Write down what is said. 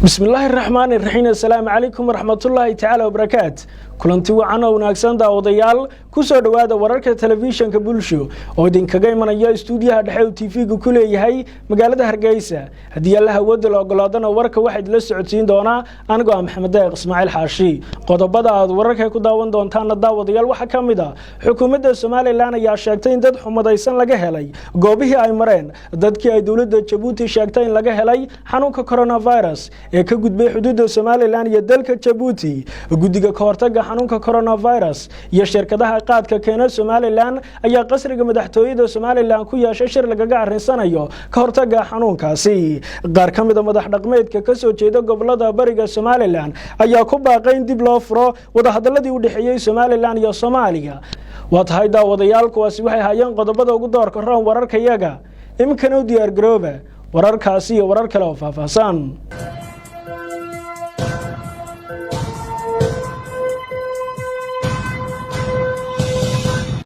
بسم الله الرحمن الرحيم السلام عليكم ورحمة الله تعالى وبركاته kulanti wacan oo wanaagsan daawadayaal ku soo dhawaada wararka telefishinka bulsho oo idinkaga imanaya stuudiyaha dhexe TV-ga ku leeyahay magaalada Hargeysa hadii Allah wada la ogolaadana warka waxa idin la socodsiin doona anigoo Maxamed Deeq Ismaaciil Xaashi qodobada aad wararka ku daawan doontaan daawadayaal waxa kamid ah xukuumadda Soomaaliland ayaa sheegtay in dad xumadaysan laga helay goobihii ay mareen dadkii ay dawladda Djibouti sheegtay in laga helay xanuunka coronavirus ee ka gudbay xuduudda Soomaaliland iyo dalka Djibouti guddiga ka hortagga xanuunka coronavirus iyo shirkadaha qaadka keena Soomaaliland ayaa qasriga madaxtooyada Soomaaliland ku yeeshay shir lagaga arinsanayo ka hortagga xanuunkaasi qaar kamid ah madax dhaqameedka ka soo jeeda gobolada bariga Soomaaliland ayaa ku baaqay in dib loo furo wada hadaladii u dhaxeeyay Soomaaliland iyo Soomaaliya wadahay daawadayaal kuwaasi waxay hayeen qodobada ugu doorka roon wararka iyaga imkana u diyaar garooba wararkaasi iyo warar kale oo faahfaahsan